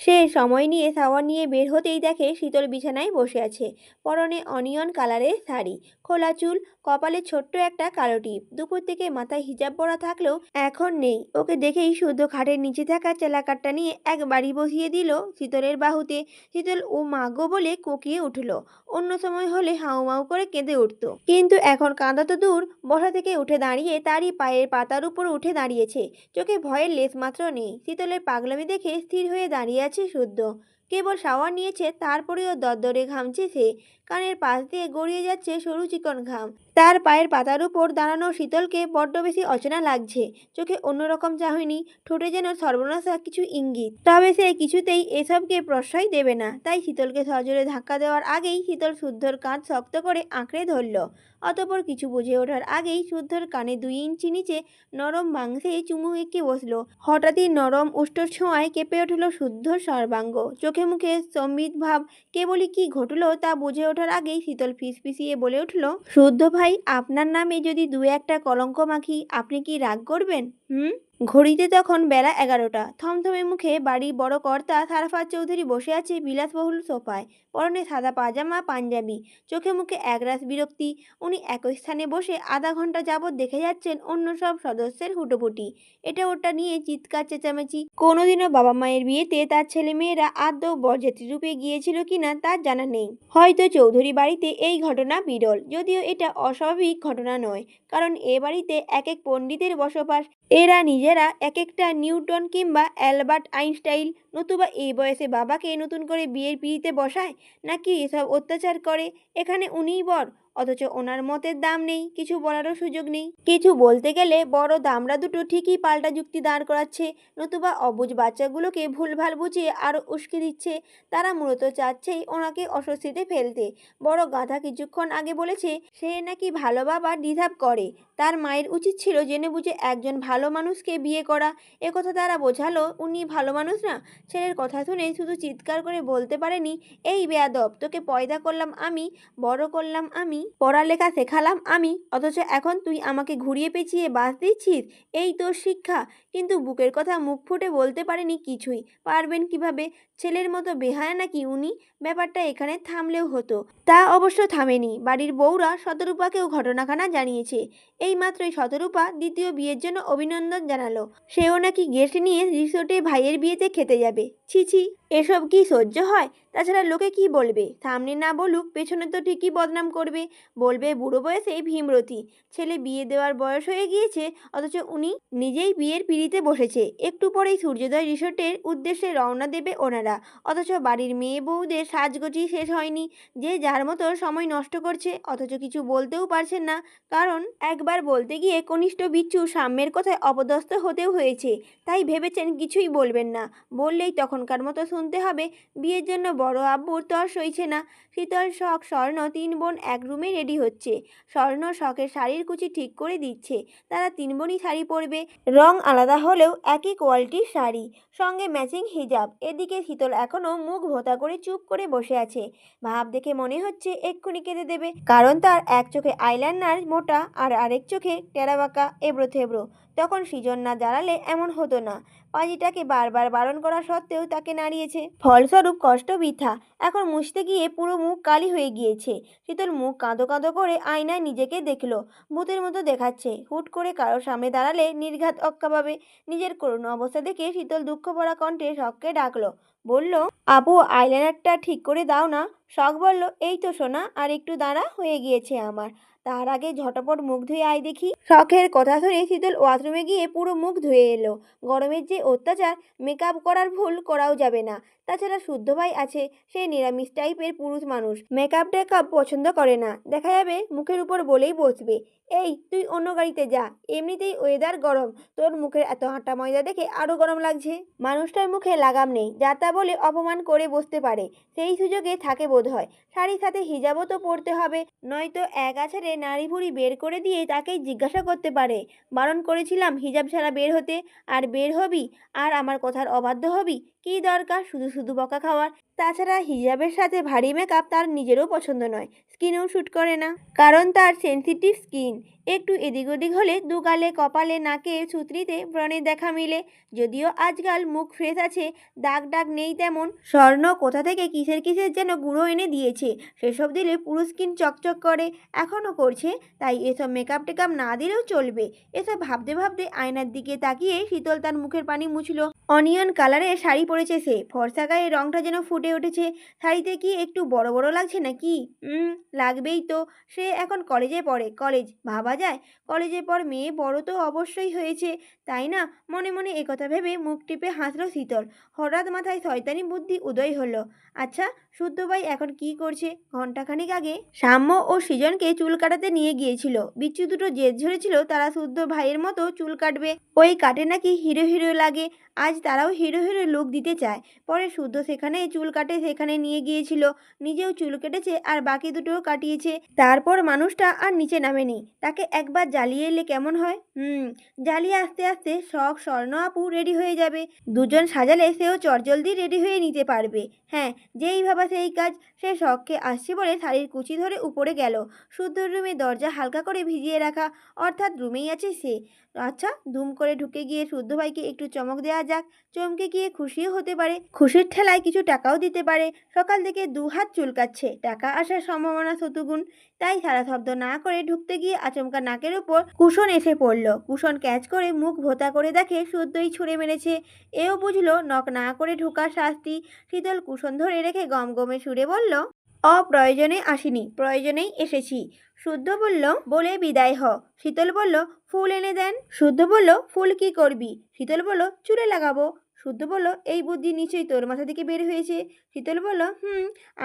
সে সময় নিয়ে শাওয়ার নিয়ে বের হতেই দেখে শীতল বিছানায় বসে আছে, পরনে অনিয়ন কালারের শাড়ি, খোলা চুল, কপালে ছোট্ট একটা কালো টিপ। দুপুর থেকে মাথায় হিজাব পরা থাকলেও এখন নেই। ওকে দেখেই শুদ্ধ খাটের নিচে থাকা চেলাকাটটা নিয়ে এক বাড়ি বসিয়ে দিল শীতলের বাহুতে। শীতল ও মাগো বলে কোকিয়ে উঠল। অন্য সময় হলে হাউমাউ করে কেঁদে উঠত, কিন্তু এখন কাঁদা তো দূর, বসা থেকে উঠে দাঁড়িয়ে তারই পায়ের পাতার উপর উঠে দাঁড়িয়েছে। চোখে ভয়ের লেশমাত্র নেই। শীতলের পাগলামি দেখে স্থির হয়ে দাঁড়িয়ে আছে শুদ্ধ। কেবল শাওয়ার নিয়েছে, তারপরেও দরদরে ঘামছে সে। কানের পাশ দিয়ে গড়িয়ে যাচ্ছে সরু চিকন ঘাম। তার পায়ের পাতার উপর দাঁড়ানো শীতলকে বড্ড বেশি অচেনা লাগছে। চোখে অন্যরকম চাহনি, ঠোঁটে যেন সর্বনাশা কিছু ইঙ্গিত। তবে সে কিছুতেই এসবকে প্রশ্রয় দেবে না। তাই শীতলকে সজোরে ধাক্কা দেওয়ার আগেই শীতল শুদ্ধর কাঁধ শক্ত করে আঁকড়ে ধরল। অতঃপর কিছু বুঝে ওঠার আগেই শুদ্ধর কানে 2 ইঞ্চি নিচে নরম মাংসে চুমু এঁকে বসলো। হঠাৎই নরম উষ্ঠ ছোঁয়ায় কেঁপে উঠল শুদ্ধর সর্বাঙ্গ। চোখে মুখে সম্বিত ভাব। কেবলই কি ঘটল তা বুঝে ওঠার আগেই শীতল ফিসফিসিয়ে বলে উঠল, শুদ্ধ ভাই, আপনার নামে যদি 2-1টা কলঙ্ক মাখি, আপনি কি রাগ করবেন? ঘড়িতে তখন বেলা 11টা। থমথমে মুখে বাড়ি বড় কর্তা সারাফাত চৌধুরী বসে আছে বিলাসবহুল সোফায়, পরনে সাদা পাজামা পাঞ্জাবি, চোখে মুখে একরাশ বিরক্তি। উনি একই স্থানে বসে আধা ঘন্টা যাবৎ দেখে যাচ্ছেন অন্য সব সদস্যের হুটোপুটি, এটা ওটা নিয়ে চিৎকার চেঁচামেচি। কোনোদিনও বাবা মায়ের বিয়েতে তার ছেলে মেয়েরা আদৌ বরযাত্রী রূপে গিয়েছিল কিনা তার জানা নেই। হয়তো চৌধুরী বাড়িতে এই ঘটনা বিরল, যদিও এটা অস্বাভাবিক ঘটনা নয়, কারণ এ বাড়িতে এক এক পণ্ডিতের বসবাস। এরা নিজেরা এক একটা নিউটন কিংবা অ্যালবার্ট আইনস্টাইন। নতুবা এই বয়সে বাবাকে নতুন করে বিয়ের পিঁড়িতে বসায়, নাকি এসব অত্যাচার করে? এখানে উনিই বর, অথচ ওনার মতের দাম নেই, কিছু বলারও সুযোগ নেই। কিছু বলতে গেলে বড় দামড়া দুটো ঠিকই পাল্টা যুক্তি দাঁড় করাচ্ছে, নতুবা অবুঝ বাচ্চাগুলোকে ভুলভাল বুঝিয়ে আরও উস্কে দিচ্ছে। তারা মূলত চাচ্ছেই ওনাকে অস্বস্তিতে ফেলতে। বড় গাধা কিছুক্ষণ আগে বলেছে সে নাকি ভালো বাবা ডিজার্ভ করে। তার মায়ের উচিত ছিল জেনে বুঝে একজন ভালো মানুষকে বিয়ে করা। একথা তারা বোঝালো উনি ভালো মানুষ না? ছেলের কথা শুনে শুধু চিৎকার করে বলতে পারেনি, এই বেয়াদব, তোকে পয়দা করলাম আমি, বড় করলাম আমি, পড়ালেখা শেখালাম আমি, অথচ এখন তুই আমাকে ঘুরিয়ে পেঁচিয়ে বাস দিচ্ছিস? এই তোর শিক্ষা? কিন্তু বুকের কথা মুখ ফুটে বলতে পারেনি কিছুই। পারবেন কিভাবে? ছেলের মতো বেহায়া নাকি উনি? ব্যাপারটা এখানে থামলেও হতো। তা অবশ্য থামেনি। বাড়ির বউরা শতরূপাকেও ঘটনাখানা জানিয়েছে। এই মাত্রই শতরূপা দ্বিতীয় বিয়ের জন্য অভিনন্দন জানালো। সেও নাকি গেস্ট নিয়ে রিসোর্টে ভাইয়ের বিয়েতে খেতে যাবে। ছি ছি, এসব কি সহ্য হয়? তাছাড়া লোকে কি বলবে? সামনে না বলুক, পেছনে তো ঠিকই বদনাম করবে। বলবে বুড়ো বয়সে ভীমরতি। ছেলে বিয়ে দেওয়ার বয়স হয়ে গিয়েছে, অথচ উনি নিজেই বিয়ের পিঁড়িতে বসেছে। একটু পরেই সূর্যোদয় রিসোর্টের উদ্দেশ্যে রওনা দেবে ওনারা, অথচ বাড়ির মেয়ে বউদের সাজগোজই শেষ হয়নি। যে যার মতো সময় নষ্ট করছে, অথচ কিছু বলতেও পারছেন না, কারণ একবার বলতে গিয়ে কনিষ্ঠ বিচ্ছু সাম্যের কথায় অপদস্থ হতেও হয়েছে। তাই ভেবেছেন কিছুই বলবেন না, বললেই তখনকার মতো শুনতে হবে। বিয়ের জন্য বড় আব্বুর তর সইছে না। শীতল, শখ, স্বর্ণ 3 বোন এক রুমে রেডি হচ্ছে। স্বর্ণ শখের শাড়ির কুচি ঠিক করে দিচ্ছে। তারা 3 বোনই শাড়ি পরবে, রং আলাদা হলেও একই কোয়ালিটির শাড়ি, সঙ্গে ম্যাচিং হিজাব। এদিকে শীতল এখনো মুখ ভোঁতা করে চুপ করে বসে আছে। ভাব দেখে মনে হচ্ছে এক্ষুনি কেঁদে দেবে, কারণ তার এক চোখে আইলাইনার মোটা আর আরেক চোখে টেরাবাঁকা এবড়ো থেবড়ো। তখন সৃজন না জ্বালালে এমন হতো না। পাজিটাকে বারবার বারণ করা সত্ত্বেও তাকে নাড়িয়েছে, ফলস্বরূপ কষ্ট বৃথা। এখন মুছতে গিয়ে পুরো মুখ কালি হয়ে গিয়েছে। শীতল মুখ কাঁদো কাঁদো করে আয়নায় নিজেকে দেখলো। ভূতের মতো দেখাচ্ছে। হুট করে কারোর সামনে দাঁড়ালে নির্ঘাত অক্কা পাবে। নিজের করুণ অবস্থা দেখে শীতল দুঃখ ভরা কণ্ঠে শখকে ডাকলো। বলল, আপু, আইলাইনারটা ঠিক করে দাও না। শখ বলল, এই তো সোনা, আর একটু দাঁড়া, হয়ে গিয়েছে আমার। তার আগে ঝটাপট মুখ ধুয়ে আয় দেখি। শখের কথা শুনে শীতল ওয়াশরুমে গিয়ে পুরো মুখ ধুয়ে এলো। গরমের যে অত্যাচার, মেকআপ করার ভুল করাও যাবে না। তাছাড়া শুদ্ধ ভাই আছে, সে নিরামিষ টাইপের পুরুষ মানুষ, মেকআপ টেকআপ পছন্দ করে না। দেখা যাবে মুখের উপর বলেই বসবে, এই তুই অন্য গাড়িতে যা, এমনিতেই ওয়েদার গরম, তোর মুখের এত আটা ময়দা দেখে আরো গরম লাগছে। মানুষটার মুখে লাগাম নেই, যা তা বলে অপমান করে বসতে পারে, সেই সুযোগে থাকে বোধ হয়। শাড়ির সাথে হিজাবও তো পরতে হবে, নয়তো এক আছাড়ে নাড়ি ভুড়ি বের করে দিয়ে তাকেই জিজ্ঞাসা করতে পারে, বারণ করেছিলাম হিজাব ছাড়া বের হতে, আর বের হবি, আর আমার কথার অবাধ্য হবি? কী দরকার শুধু শুধু বকা খাওয়ার? তাছাড়া হিজাবের সাথে ভারী মেকআপ তার নিজেরও পছন্দ নয়, স্কিনেও শ্যুট করে না, কারণ তার সেনসিটিভ স্কিন। একটু এদিক ওদিক হলে দুগালে, কপালে, নাকে, ছুতরিতে ব্রণের দেখা মিলে। যদিও আজকাল মুখ ফ্রেশ আছে, দাগ টাগ নেই তেমন। স্বর্ণ কোথা থেকে কিসের কিসের যেন গুঁড়ো এনে দিয়েছে, সেসব দিলে পুরো স্কিন চকচক করে, এখনও করছে। তাই এসব মেকআপ টেকআপ না দিলেও চলবে। এসব ভাবতে ভাবতে আয়নার দিকে তাকিয়ে শীতল তার মুখের পানি মুছল। অনিয়ন কালারের শাড়ি পরেছে সে, ফর্সা গায়ে রংটা যেন ফুটে উঠেছে। শাড়িতে কি একটু বড় বড় লাগছে নাকি? লাগবেই তো। সে এখন কলেজে পড়ে, কলেজ ভাবা যায়? কলেজের পর মেয়ে বড় তো অবশ্যই হয়েছে, তাই না? মনে মনে একথা ভেবে মুখ টিপে হাসল শীতল। হঠাৎ মাথায় শয়তানি বুদ্ধি উদয় হলো। আচ্ছা, শুদ্ধ ভাই এখন কি করছে? ঘন্টাখানিক আগে সাম্য ও সৃজনকে চুল কাটাতে নিয়ে গিয়েছিল। বিচ্ছু দুটো জেদ ধরেছিল তারা শুদ্ধ ভাইয়ের মতো চুল কাটবে, ওই কাটে নাকি হিরো হিরো লাগে। আজ তারাও হিরো হিরো লুক দিতে চায়। পরে শুদ্ধ সেখানে চুল কাটে সেখানে নিয়ে গিয়েছিল, নিজেও চুল কেটেছে আর বাকি দুটোও কাটিয়েছে। তারপর মানুষটা আর নিচে নামেনি। তাকে একবার জ্বালিয়ে এলে কেমন হয়? জ্বালিয়ে আস্তে আস্তে শখ স্বর্ণ আপু রেডি হয়ে যাবে। দুজন সাজালে সেও চটজলদি রেডি হয়ে নিতে পারবে। হ্যাঁ, যেই ভাবা সেই কাজ। সে শখকে আসছে বলে শাড়ির কুচি ধরে উপরে গেল। শুদ্ধর রুমে দরজা হালকা করে ভিজিয়ে রাখা, অর্থাৎ রুমেই আছে সে। আচ্ছা, দুম করে ঢুকে গিয়ে শুদ্ধ ভাইকে একটু চমক দেওয়া যাক। চমকে গিয়ে খুশিও হতে পারে, খুশির ঠেলায় কিছু টাকাও দিতে পারে। সকাল থেকে দুহাত চুলকাচ্ছে, টাকা আসার সম্ভাবনা শতগুণ। তাই সারা শব্দ না করে ঢুকতে গিয়ে আচমকা নাকের উপর কুশন এসে পড়ল। কুশন ক্যাচ করে মুখ ভোতা করে দেখে শুদ্ধই ছুঁড়ে মেরেছে। এও বুঝলো নক না করে ঢোকার শাস্তি। শীতল কুশন ধরে রেখে গমগমে সুরে বলল, অপ্রয়োজনে আসিনি, প্রয়োজনেই এসেছি। শুদ্ধ বলল, বলে বিদায় হ। শীতল বলল, ফুল এনে দেন। শুদ্ধ বলল, ফুল কি করবি? শীতল বলল, চুলে লাগাবো। শুদ্ধ বলল, এই বুদ্ধি নিশ্চয়ই তোর মাথা থেকে বের হয়েছে। শীতল বলল,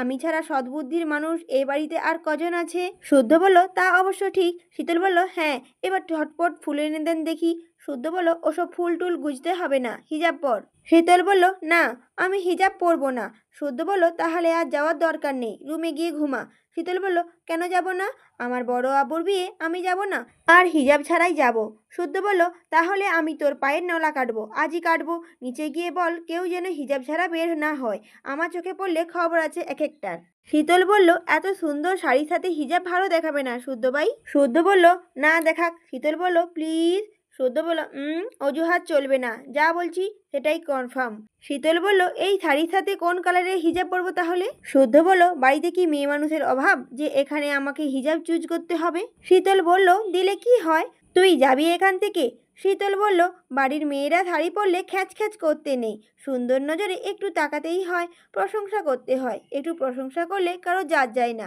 আমি ছাড়া সদ্বুদ্ধির মানুষ এ বাড়িতে আর কজন আছে? শুদ্ধ বলল, তা অবশ্য ঠিক। শীতল বলল, হ্যাঁ, এবার ঝটপট ফুল এনে দেন দেখি। শুদ্ধ বলল, ওসব ফুল টুল গুজতে হবে না, হিজাব পর। শীতল বলল, না, আমি হিজাব পরবো না। শুদ্ধ বলল, তাহলে আর যাওয়ার দরকার নেই, রুমে গিয়ে ঘুমা। শীতল বলল, কেন যাব না? আমার বড় আবুর বিয়ে, আমি যাব না? আর হিজাব ছাড়াই যাব। শুদ্ধ বলল, তাহলে আমি তোর পায়ের নলা কাটবো, আজই কাটবো। নিচে গিয়ে বল কেউ যেন হিজাব ছাড়া বের না হয়, আমার চোখে পড়লে খবর আছে এক একটার। শীতল বলল, এত সুন্দর শাড়ির সাথে হিজাব ভালো দেখাবে না শুদ্ধ ভাই? শুদ্ধ বলল, না দেখাক। শীতল বলল, প্লিজ। শুদ্ধ বলল, অজুহাত চলবে না, যা বলছি সেটাই কনফার্ম। শীতল বলল, এই শাড়ির সাথে কোন কালারের হিজাব পরবো তাহলে? শুদ্ধ বলল, বাড়িতে কি মেয়ে মানুষের অভাব যে এখানে আমাকে হিজাব চুজ করতে হবে? শীতল বলল, দিলে কি হয়, তুই যাবি এখান থেকে? শীতল বলল, বাড়ির মেয়েরা শাড়ি পরলে খ্যাচ খ্যাচ করতে নেই, সুন্দর নজরে একটু তাকাতেই হয়, প্রশংসা করতে হয়। একটু প্রশংসা করলে কারো জাত যায় না।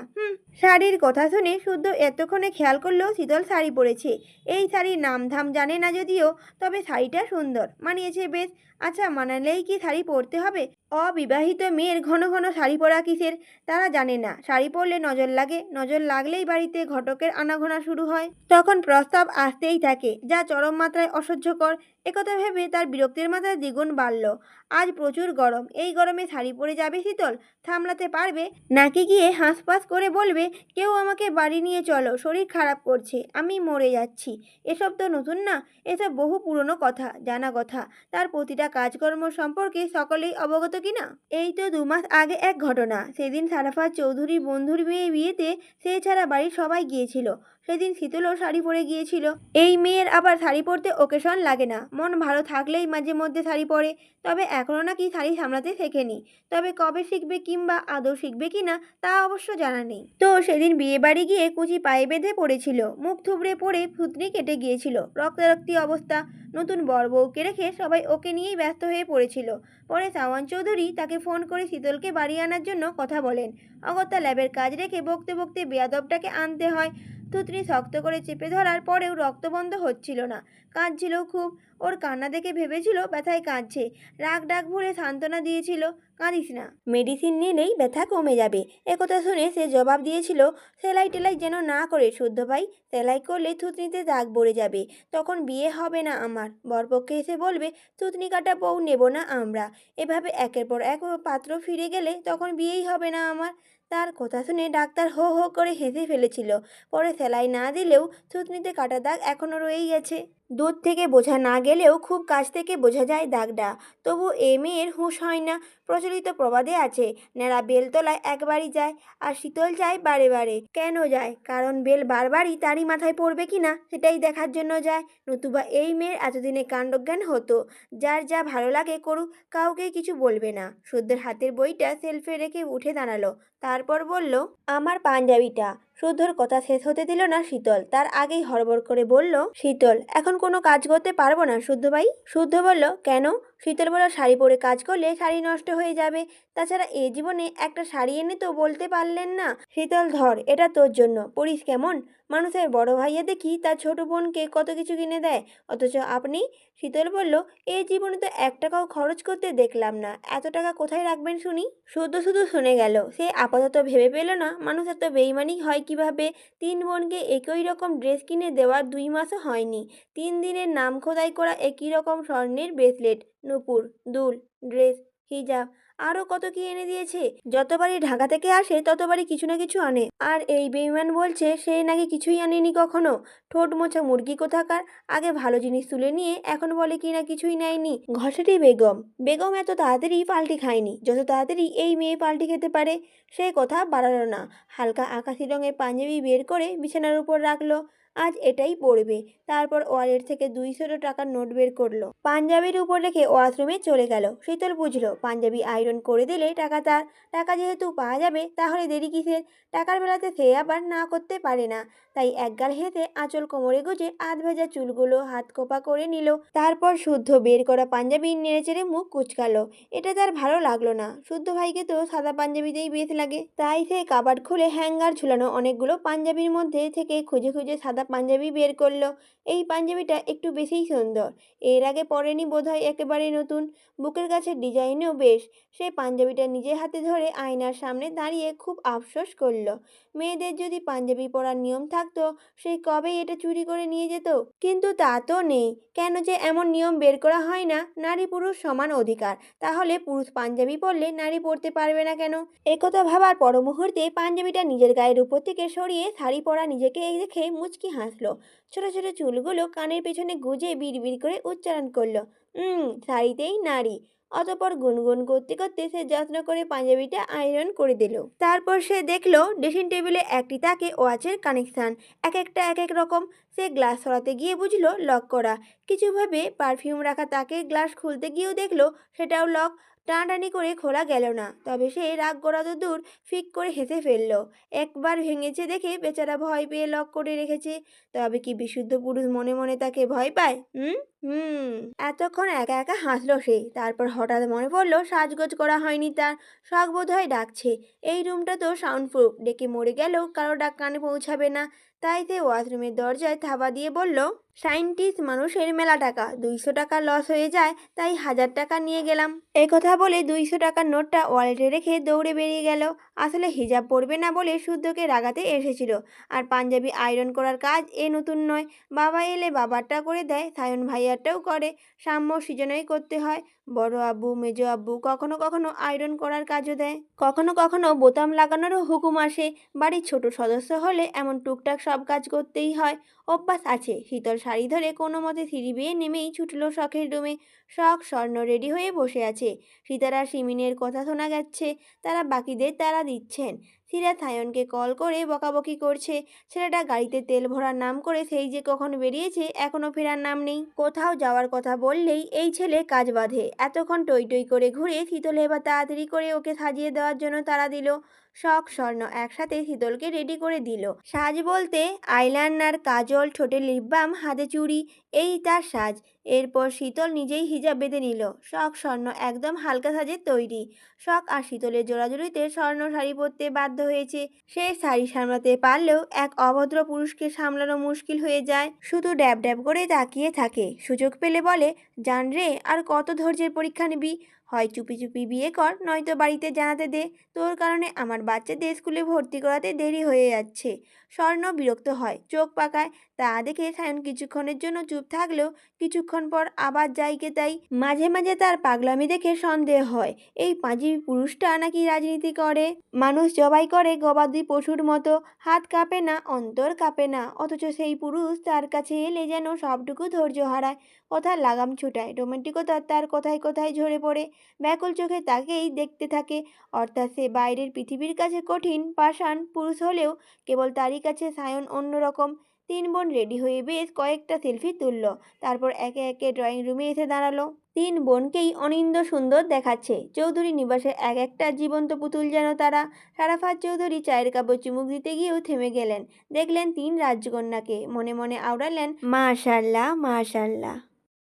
শাড়ির কথা শুনে শুদ্ধ এতক্ষণে খেয়াল করলো শীতল শাড়ি পরেছে। এই শাড়ির নাম ধাম জানে না যদিও, তবে শাড়িটা সুন্দর, মানিয়েছে বেশ। আচ্ছা, মানালেই কি শাড়ি পরতে হবে? অবিবাহিত মেয়ের ঘন ঘন শাড়ি পরা কিসের? তারা জানে না শাড়ি পরলে নজর লাগে, নজর লাগলেই বাড়িতে ঘটকের আনাগোনা শুরু হয়, তখন প্রস্তাব আসতেই থাকে, যা চরম মাত্রায় অসহ্যকর। একথা ভেবে তার বিরক্তির মাত্রা দ্বিগুণ বাড়ল। আজ প্রচুর গরম, এই গরমে শাড়ি পরে যাবে শীতল? সামলাতে পারবে নাকি গিয়ে হাঁসফাঁস করে বলবে, কেউ আমাকে বাড়ি নিয়ে চলো, শরীর খারাপ করছে, আমি মরে যাচ্ছি? এসব তো নতুন না, এসব বহু পুরনো কথা, জানা কথা। তার প্রতিটা কাজকর্ম সম্পর্কে সকলেই অবগত কিনা? এই তো 2 মাস আগে এক ঘটনা। সেদিন সারাফাত চৌধুরী বন্ধুর মেয়ে বিয়েতে সে ছাড়া বাড়ির সবাই গিয়েছিল। সেদিন শীতলও শাড়ি পরে গিয়েছিল। এই মেয়ের আবার শাড়ি পরতে ওকেশন লাগে না, মন ভালো থাকলেই মাঝে মধ্যে শাড়ি পরে। তবে এখনও নাকি শাড়ি সামলাতে শেখেনি। তবে কবে শিখবে কিংবা আদৌ শিখবে কিনা তা অবশ্য জানা নেই। তো সেদিন বিয়ে বাড়ি গিয়ে কুচি পায়ে বেঁধে পড়েছিল, মুখ থুবড়ে পড়ে থুতনি কেটে গিয়েছিল, রক্তারক্তি অবস্থা। নতুন বর বউকে রেখে সবাই ওকে নিয়েই ব্যস্ত হয়ে পড়েছিল। পরে সাওয়ান চৌধুরী তাকে ফোন করে শীতলকে বাড়ি আনার জন্য কথা বলেন। অগত্যা ল্যাবের কাজ রেখে বকতে বকতে বেয়াদবটাকে আনতে হয়। থুতনি শক্ত করে চেপে ধরার পরেও রক্ত বন্ধ হচ্ছিল না, কাঁদছিল খুব। ওর কান্না দেখে ভেবেছিল ব্যথায় কাঁদছে, রাগ ডাক ভরে সান্ত্বনা দিয়েছিল, কাঁদিস না, মেডিসিন নিলেই ব্যথা কমে যাবে। একথা শুনে সে জবাব দিয়েছিল, সেলাই টেলাই যেন না করে শুদ্ধ ভাই, সেলাই করলে থুতনিতে দাগ পড়ে যাবে, তখন বিয়ে হবে না আমার। বরপক্ষে এসে বলবে থুতনি কাটা বউ নেব না আমরা। এভাবে একের পর এক পাত্র ফিরে গেলে তখন বিয়েই হবে না আমার। তার কথা শুনে ডাক্তার হো হো করে হেসে ফেলেছিল। পরে সেলাই না দিলেও থুতনিতে কাটা দাগ এখনও রয়েই আছে। দূর থেকে বোঝা না গেলেও খুব কাছ থেকে বোঝা যায় দাগটা। তবু এ মেয়ের হুঁশ হয় না। প্রচলিত প্রবাদে আছে, ন্যাড়া বেলতলায় একবারই যায়, আর শীতল যায় বারে বারে। কেন যায়? কারণ বেল বারবারই তারই মাথায় পড়বে কিনা সেটাই দেখার জন্য যায়। নতুবা এই মেয়ের এতদিনে কাণ্ডজ্ঞান হতো। যার যা ভালো লাগে করুক, কাউকে কিছু বলবে না। শুদ্ধের হাতের বইটা সেলফে রেখে উঠে দাঁড়ালো। তারপর বলল, আমার পাঞ্জাবিটা। শুদ্ধর কথা শেষ হতে দিল না শীতল, তার আগেই হড়বড় করে বলল, শীতল, এখন কোনো কাজ করতে পারবো না শুদ্ধ ভাই। শুদ্ধ বলল, কেন? শীতল বলল, শাড়ি পরে কাজ করলে শাড়ি নষ্ট হয়ে যাবে। তাছাড়া এই জীবনে একটা শাড়ি এনে তো বলতে পারলেন না। শীতল, ধর, এটা তোর জন্য, পড়িস কেমন? মানুষের বড় ভাইয়া দেখি তার ছোট বোনকে কত কিছু কিনে দেয়, অথচ আপনি? শীতল বলল, এই জীবনে তো 1 টাকাও খরচ করতে দেখলাম না, এত টাকা কোথায় রাখবেন শুনি? শুদ্ধ শুধু শুনে গেল। সে আপাতত ভেবে পেল না মানুষ এত বেইমানি হয় কিভাবে। 3 বোনকে একই রকম ড্রেস কিনে দেওয়ার 2 মাসও হয়নি। 3 দিনের নাম খোদাই করা একই রকম স্বর্ণের ব্রেসলেট, নূপুর, দুল, ড্রেস, হিজাব, আরও কত কি এনে দিয়েছে। যতবারই ঢাকা থেকে আসে ততবারই কিছু না কিছু আনে। আর এই বেইমান বলছে সে নাকি কিছুই আনেনি কখনো। ঠোঁট মোছা মুরগি কোথাকার। আগে ভালো জিনিস তুলে নিয়ে এখন বলে কিনা কিছুই নেয়নি। ঘষেটি বেগম। বেগম এত তাড়াতাড়ি পাল্টি খায়নি যত তাড়াতাড়ি এই মেয়ে পাল্টি খেতে পারে। সে কথা বাড়ালো না। হালকা আকাশি রঙের পাঞ্জাবি বের করে বিছানার উপর রাখলো। আজ এটাই পরবে। তারপর ওয়ালেট থেকে 200 টাকার নোট বের করলো। পাঞ্জাবির উপর রেখে ওয়াশরুমে চলে গেল। শীতল বুঝলো পাঞ্জাবি আয়রন করে দিলে টাকা তার। টাকা যেহেতু পাওয়া যাবে তাহলে দেরি কিসের? টাকার বেলাতে সে আবার না করতে পারে না। তাই একগাল হেসে আঁচল কোমরে গুজে আধ ভেজা চুলগুলো হাত কোপা করে নিল। তারপর শুদ্ধ বের করা পাঞ্জাবি নেড়েচেড়ে মুখ কুঁচকালো। এটা তার ভালো লাগলো না। শুদ্ধ ভাইকে তো সাদা পাঞ্জাবিতেই বেশ লাগে। তাই সে কাবার্ড খুলে হ্যাঙ্গার ঝুলানো অনেকগুলো পাঞ্জাবির মধ্যে থেকে খুঁজে খুঁজে সাদা পাঞ্জাবি বের করলো। এই পাঞ্জাবিটা একটু বেশিই সুন্দর। এর আগে পরেনি বোধহয়, একেবারে নতুন। বুকের কাছে ডিজাইনও বেশ। সে পাঞ্জাবিটা নিজের হাতে ধরে আয়নার সামনে দাঁড়িয়ে খুব আফসোস করলো। মেয়েদের যদি পাঞ্জাবি পরার নিয়ম থাকতো সেই কবেই এটা চুরি করে নিয়ে যেত। কিন্তু তা তো নেই। কেন যে এমন নিয়ম বের করা হয় না, নারী পুরুষ সমান অধিকার, তাহলে পুরুষ পাঞ্জাবি পরলে নারী পরতে পারবে না কেন? একথা ভাবার পর মুহূর্তে পাঞ্জাবিটা নিজের গায়ের উপর থেকে সরিয়ে শাড়ি পরা নিজেকে দেখে মুচকি হাসলো। ছোট ছোট চুলগুলো কানের পেছনে গুজে বিড়বিড় করে উচ্চারণ করলো, শাড়িতেই নারী। অতঃপর গুনগুন করতে করতে সে যত্ন করে পাঞ্জাবিটা আয়রন করে দিল। তারপর সে দেখলো ড্রেসিং টেবিলে একটি তাকে ওয়াচের কানেকশন, এক একটা এক এক রকম। সে গ্লাস সরাতে গিয়ে বুঝলো লক করা। কিছুভাবে পারফিউম রাখা তাকে গ্লাস খুলতে গিয়েও দেখলো সেটাও লক। টানাটানি করে খোলা গেল না। তবে সে রাগ করা তো দূর, ফিক করে হেসে ফেললো। একবার ভেঙেছে দেখে বেচারা ভয় পেয়ে লক করে রেখেছে। তবে কি বিশুদ্ধ পুরুষ মনে মনে তাকে ভয় পায়? হুম হুম এতক্ষণ একা একা হাসলো সে। তারপর হঠাৎ মনে পড়লো সাজগোজ করা হয়নি তার। শখ বোধহয় ডাকছে। এই রুমটা তো সাউন্ড প্রুফ, ডেকে মরে গেলেও কারো ডাক কানে পৌঁছাবে না। তাই সে ওয়াশরুমের দরজায় থাবা দিয়ে বলল, সায়েন্টিস্ট মানুষের মেলা টাকা, 200 টাকা লস হয়ে যায়, তাই 1000 টাকা নিয়ে গেলাম। কথা বলে 200 টাকার নোটটা ওয়ালেটে রেখে দৌড়ে বেরিয়ে গেল। আসলে হিজাব পরবে না বলে শুদ্ধকে রাগাতে এসেছিল। আর পাঞ্জাবি আয়রন করার কাজ এ নতুন নয়। বাবা এলে বাবারটা করে দেয়, সায়ন ভাইয়ারটাও করে। সাম্য সৃজনই করতে হয়। বড় আব্বু মেজো আব্বু কখনো কখনো আয়রন করার কাজও দেয়। কখনো কখনো বোতাম লাগানোরও হুকুম আসে। বাড়ির ছোট সদস্য হলে এমন টুকটাক সব কাজ করতেই হয়। অভ্যাস আছে। শীতল শাড়ি ধরে কোনো মতে সিঁড়ি বেয়ে নেমেই ছুটল শখের রুমে। শখ স্বর্ণ রেডি হয়ে বসে আছে। সীতার আর সিমিনের কথা শোনা যাচ্ছে। তারা বাকিদের তাড়া দিচ্ছেন। সিরা সায়নকে কল করে বকাবকি করছে। ছেলেটা গাড়িতে তেল ভরার নাম করে সেই যে কখন বেরিয়েছে, এখনো ফেরার নাম নেই। কোথাও যাওয়ার কথা বললেই এই ছেলে কাজ বাঁধে। এতক্ষণ টই টই করে ঘুরে শীতল এবার তাড়াতাড়ি করে ওকে সাজিয়ে দেওয়ার জন্য তাড়া দিল। শখ স্বর্ণ একসাথে শীতলকে রেডি করে দিল। সাজ বলতে আইলাইনার, কাজল, ঠোঁটে লিপ বাম, হাতে চুড়ি, এই তার সাজ। এরপর শীতল নিজেই হিজাব বেঁধে নিল। শখ স্বর্ণ একদম হালকা সাজে তৈরি। শখ আর শীতলের জোড়াজুড়িতে স্বর্ণ শাড়ি পরতে বাধ্য হয়েছে। সে শাড়ি সামলাতে পারলেও এক অভদ্র পুরুষকে সামলানো মুশকিল হয়ে যায়। শুধু ড্যাব ড্যাব করে তাকিয়ে থাকে। সুযোগ পেলে বলে, জান রে, আর কত ধৈর্যের পরীক্ষা নিবি? হয় চুপি চুপি বিয়ে কর, নয়তো বাড়িতে জানাতে দে। তোর কারণে আমার বাচ্চাদের স্কুলে ভর্তি করাতে দেরি হয়ে যাচ্ছে। স্বর্ণ বিরক্ত হয়, চোখ পাকায়। তা দেখে সায়ন কিছুক্ষণের জন্য চুপ থাকলেও কিছুক্ষণ পর আবার যাইকে তাই। মাঝে মাঝে তার পাগলামি দেখে সন্দেহ হয়, এই পাঁজি পুরুষটা নাকি রাজনীতি করে, মানুষ জবাই করে গবাদি পশুর মতো। হাত কাঁপে না, অন্তর কাঁপে না, অথচ সেই পুরুষ তার কাছে এলে যেন সবটুকু ধৈর্য হারায়, কথার লাগাম ছুটায়, রোমান্টিকতা তার কথায় কথায় ঝরে পড়ে। ব্যাকুল চোখে তাকেই দেখতে থাকে। অর্থাৎ সে বাইরের পৃথিবীর কাছে কঠিন পাষাণ পুরুষ হলেও কেবল তারই কাছে সায়ন অন্যরকম। তিন বোন রেডি হয়ে বেশ কয়েকটা সেলফি তুলল, তারপর একে একে ড্রয়িং রুমে এসে দাঁড়ালো। তিন বোনকেই অনিন্দ সুন্দর দেখাচ্ছে। চৌধুরী নিবাসের এক একটা জীবন্ত পুতুল যেন তারা। সারাফাত চৌধুরী চায়ের কাপে চুমুক দিতে গিয়েও থেমে গেলেন। দেখলেন তিন রাজকন্যাকে, মনে মনে আওড়ালেন, মাশাআল্লাহ মাশাআল্লাহ।